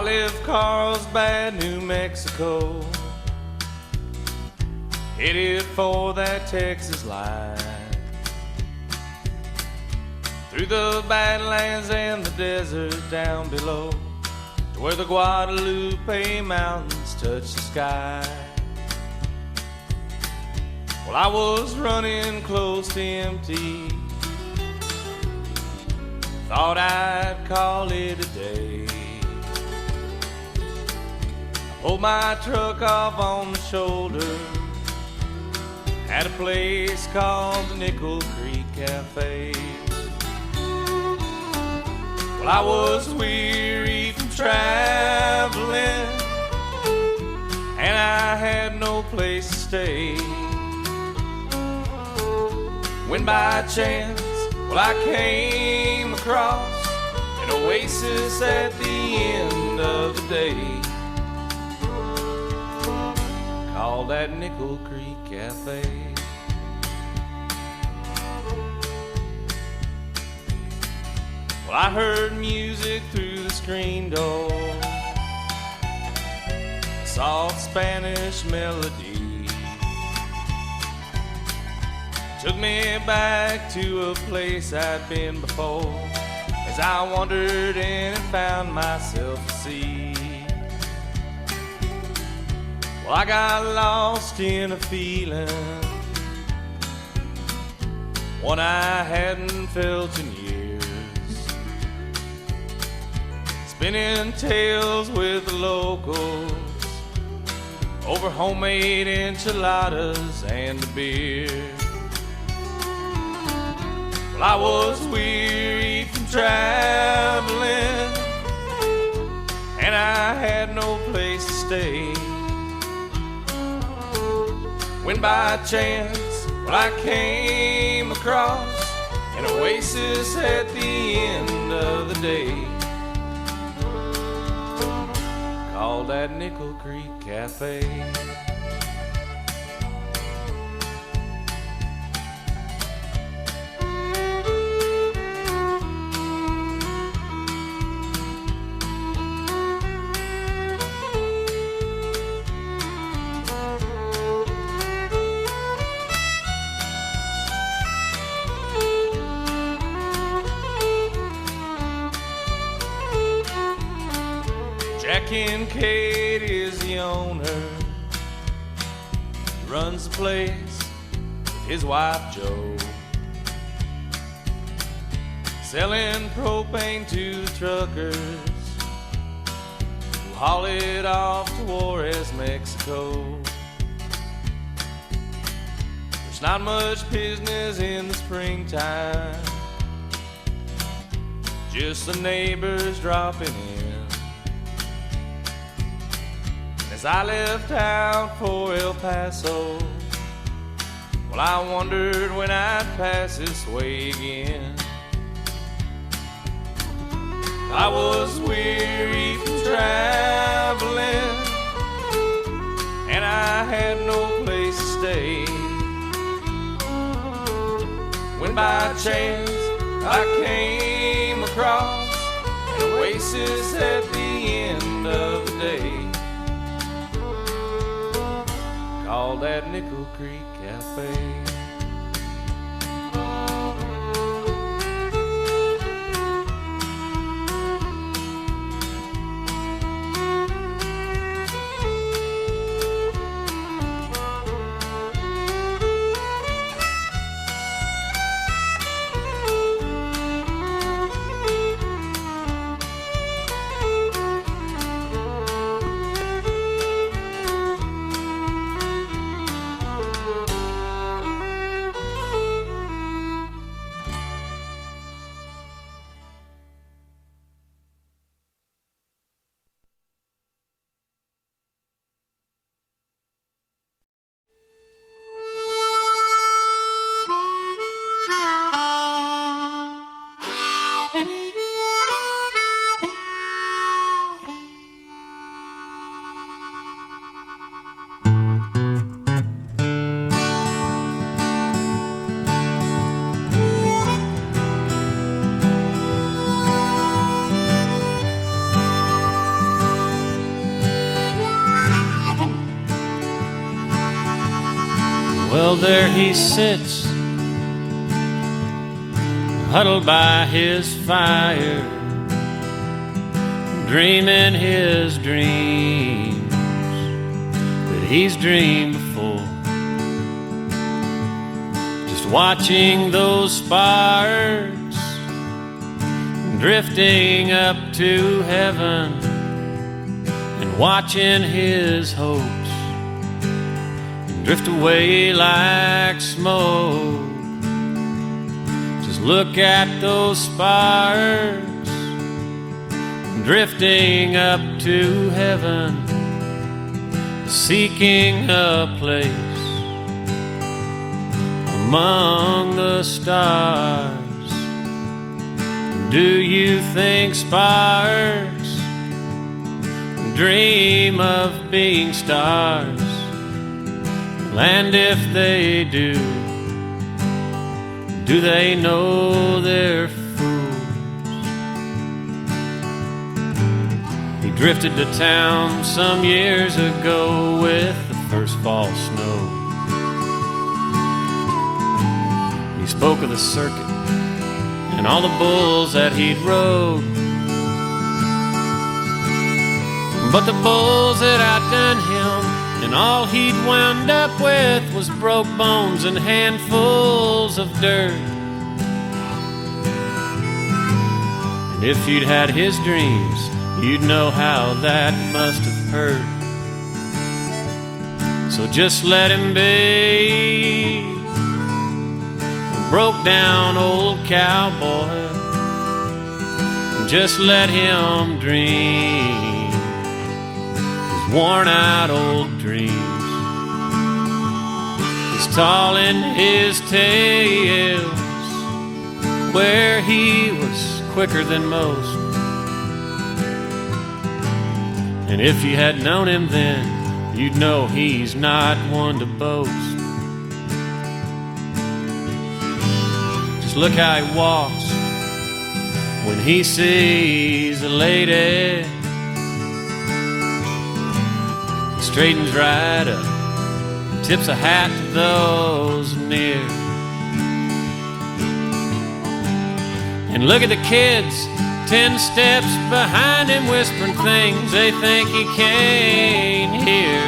I left Carlsbad, New Mexico, headed for that Texas line. Through the Badlands and the desert down below, to where the Guadalupe Mountains touch the sky. Well, I was running close to empty, thought I'd call it a day. I pulled my truck off on the shoulder at a place called the Nickel Creek Cafe. Well, I was weary from traveling, and I had no place to stay. When by chance, well, I came across an oasis at the end of the day, called that Nickel Creek Cafe. Well, I heard music through the screen door, a soft Spanish melody took me back to a place I'd been before, as I wandered in and found myself a seat. Well, I got lost in a feeling, one I hadn't felt in years, spinning tales with the locals over homemade enchiladas and a beer. Well, I was weary from traveling, and I had no place to stay, when by chance, well, I came across an oasis at the end of the day, called that Nickel Creek Cafe. Jack Kincaid is the owner, he runs the place with his wife Jo, selling propane to the truckers who haul it off to Juarez, Mexico. There's not much business in the springtime, just the neighbors dropping in. As I left out for El Paso, well, I wondered when I'd pass this way again. I was weary from traveling, and I had no place to stay, when by chance I came across an oasis at the end of the day, called that Nickel Creek Cafe. Well, there he sits, huddled by his fire, dreaming his dreams that he's dreamed before. Just watching those sparks drifting up to heaven, and watching his hopes drift away like smoke. Just look at those sparks drifting up to heaven, seeking a place among the stars. Do you think sparks dream of being stars? And if they do they know they're fools? He drifted to town some years ago with the first fall snow. He spoke of the circuit and all the bulls that he'd rode, but the bulls had outdone him, and all he'd wound up with was broke bones and handfuls of dirt. And if you'd had his dreams, you'd know how that must have hurt. So just let him be a broke down old cowboy. Just let him dream his worn out old dreams. He's tall in his tales, where he was quicker than most. And if you had known him then, you'd know he's not one to boast. Just look how he walks when he sees a lady. He straightens right up, tips a hat to those near. And look at the kids 10 steps behind him, whispering things they think he can't hear.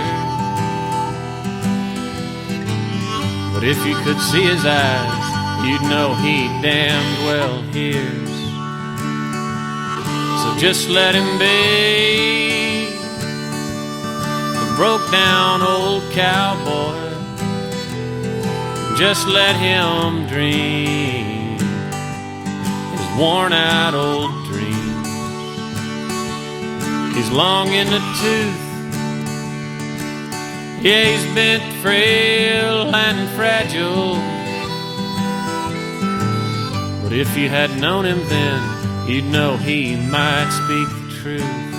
But if you could see his eyes, you'd know he damned well hears. So just let him be a broke down old cowboy. Just let him dream his worn out old dreams. He's long in the tooth, yeah, he's bent, frail and fragile. But if you had known him then, you'd know he might speak the truth.